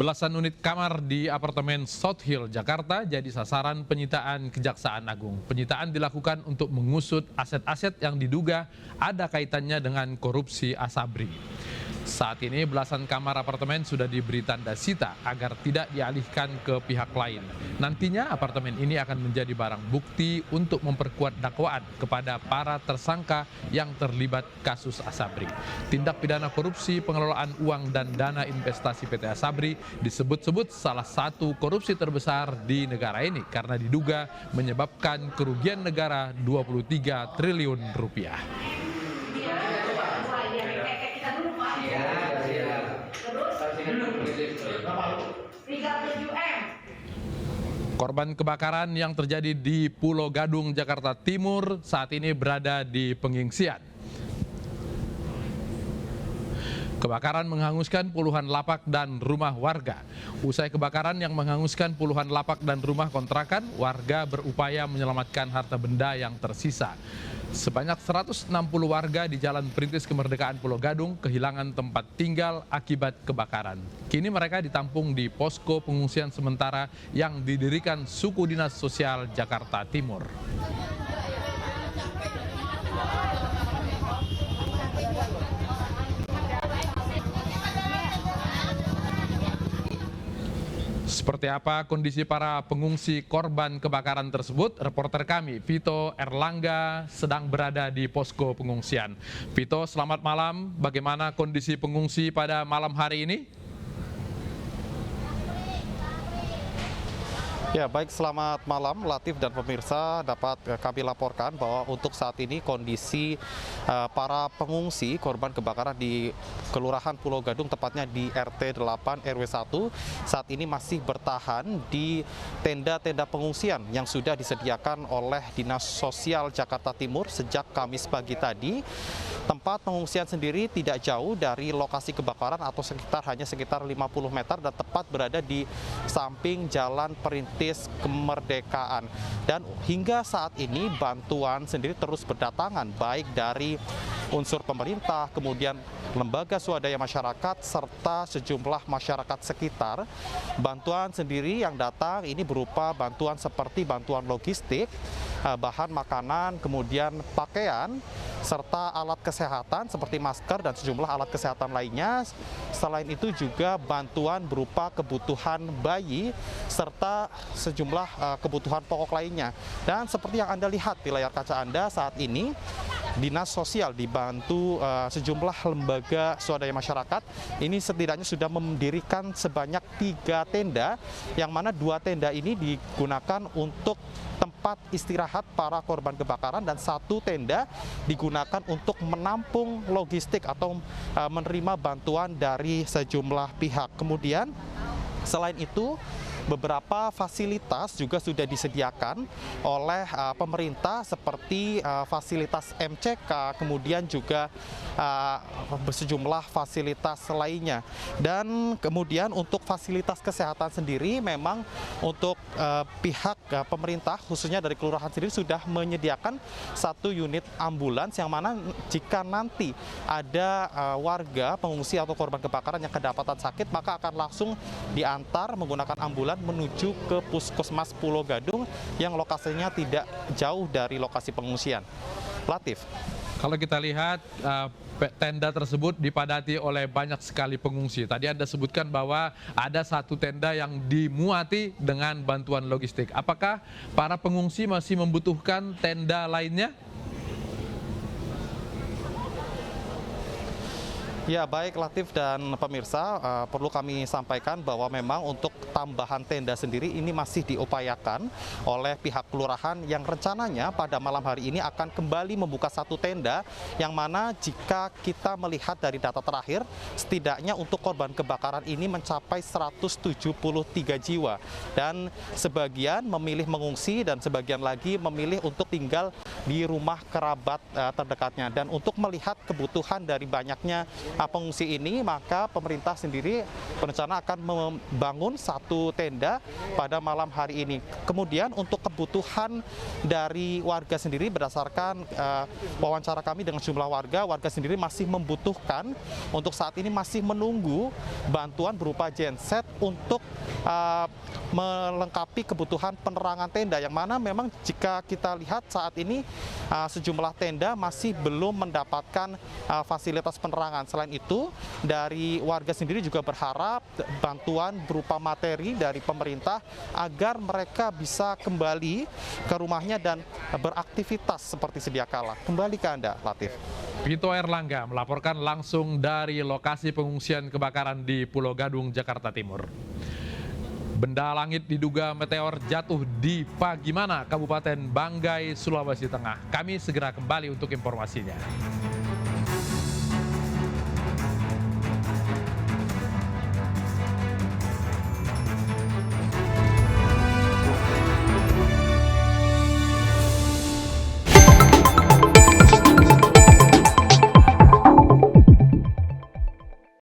Belasan unit kamar di apartemen South Hill, Jakarta jadi sasaran penyitaan Kejaksaan Agung. Penyitaan dilakukan untuk mengusut aset-aset yang diduga ada kaitannya dengan korupsi Asabri. Saat ini belasan kamar apartemen sudah diberi tanda sita agar tidak dialihkan ke pihak lain. Nantinya apartemen ini akan menjadi barang bukti untuk memperkuat dakwaan kepada para tersangka yang terlibat kasus Asabri. Tindak pidana korupsi pengelolaan uang dan dana investasi PT Asabri disebut-sebut salah satu korupsi terbesar di negara ini karena diduga menyebabkan kerugian negara 23 triliun rupiah. Korban kebakaran yang terjadi di Pulau Gadung, Jakarta Timur saat ini berada di pengungsian. Kebakaran menghanguskan puluhan lapak dan rumah warga. Usai kebakaran yang menghanguskan puluhan lapak dan rumah kontrakan, warga berupaya menyelamatkan harta benda yang tersisa. Sebanyak 160 warga di Jalan Perintis Kemerdekaan Pulau Gadung kehilangan tempat tinggal akibat kebakaran. Kini mereka ditampung di posko pengungsian sementara yang didirikan Suku Dinas Sosial Jakarta Timur. Seperti apa kondisi para pengungsi korban kebakaran tersebut? Reporter kami, Vito Erlangga, sedang berada di posko pengungsian. Vito, selamat malam. Bagaimana kondisi pengungsi pada malam hari ini? Ya, baik, selamat malam Latif dan pemirsa. Dapat kami laporkan bahwa untuk saat ini kondisi para pengungsi korban kebakaran di Kelurahan Pulau Gadung, tepatnya di RT 8 RW 1, saat ini masih bertahan di tenda-tenda pengungsian yang sudah disediakan oleh Dinas Sosial Jakarta Timur sejak Kamis pagi tadi. Tempat pengungsian sendiri tidak jauh dari lokasi kebakaran atau hanya sekitar 50 meter dan tepat berada di samping Jalan Perintis Kemerdekaan. Dan hingga saat ini bantuan sendiri terus berdatangan baik dari unsur pemerintah, kemudian lembaga swadaya masyarakat, serta sejumlah masyarakat sekitar. Bantuan sendiri yang datang ini berupa bantuan seperti bantuan logistik, bahan makanan, kemudian pakaian, serta alat kesehatan seperti masker dan sejumlah alat kesehatan lainnya. Selain itu juga bantuan berupa kebutuhan bayi, serta sejumlah kebutuhan pokok lainnya. Dan seperti yang Anda lihat di layar kaca Anda saat ini, Dinas Sosial dibantu sejumlah lembaga swadaya masyarakat ini setidaknya sudah mendirikan sebanyak 3 tenda, yang mana 2 tenda ini digunakan untuk tempat istirahat para korban kebakaran dan 1 tenda digunakan untuk menampung logistik atau menerima bantuan dari sejumlah pihak. Kemudian selain itu, beberapa fasilitas juga sudah disediakan oleh pemerintah seperti fasilitas MCK, kemudian juga sejumlah fasilitas lainnya. Dan kemudian untuk fasilitas kesehatan sendiri memang untuk pihak pemerintah khususnya dari kelurahan sendiri sudah menyediakan 1 unit ambulans, yang mana jika nanti ada warga pengungsi atau korban kebakaran yang kedapatan sakit, maka akan langsung diantar menggunakan ambulans menuju ke Puskesmas Pulau Gadung yang lokasinya tidak jauh dari lokasi pengungsian. Latif. Kalau kita lihat tenda tersebut dipadati oleh banyak sekali pengungsi. Tadi Anda sebutkan bahwa ada 1 tenda yang dimuati dengan bantuan logistik. Apakah para pengungsi masih membutuhkan tenda lainnya? Ya, baik Latif dan pemirsa, perlu kami sampaikan bahwa memang untuk tambahan tenda sendiri ini masih diupayakan oleh pihak kelurahan yang rencananya pada malam hari ini akan kembali membuka 1 tenda, yang mana jika kita melihat dari data terakhir setidaknya untuk korban kebakaran ini mencapai 173 jiwa, dan sebagian memilih mengungsi dan sebagian lagi memilih untuk tinggal di rumah kerabat terdekatnya. Dan untuk melihat kebutuhan dari banyaknya pengungsi ini, maka pemerintah sendiri berencana akan membangun satu tenda pada malam hari ini. Kemudian untuk kebutuhan dari warga sendiri, berdasarkan wawancara kami dengan sejumlah warga sendiri masih membutuhkan, untuk saat ini masih menunggu bantuan berupa genset untuk melengkapi kebutuhan penerangan tenda, yang mana memang jika kita lihat saat ini sejumlah tenda masih belum mendapatkan fasilitas penerangan. Selain itu, dari warga sendiri juga berharap bantuan berupa materi dari pemerintah agar mereka bisa kembali ke rumahnya dan beraktivitas seperti sedia kala. Kembali ke Anda, Latif. Vito Erlangga melaporkan langsung dari lokasi pengungsian kebakaran di Pulau Gadung, Jakarta Timur. Benda langit diduga meteor jatuh di Pagimana, Kabupaten Banggai, Sulawesi Tengah. Kami segera kembali untuk informasinya.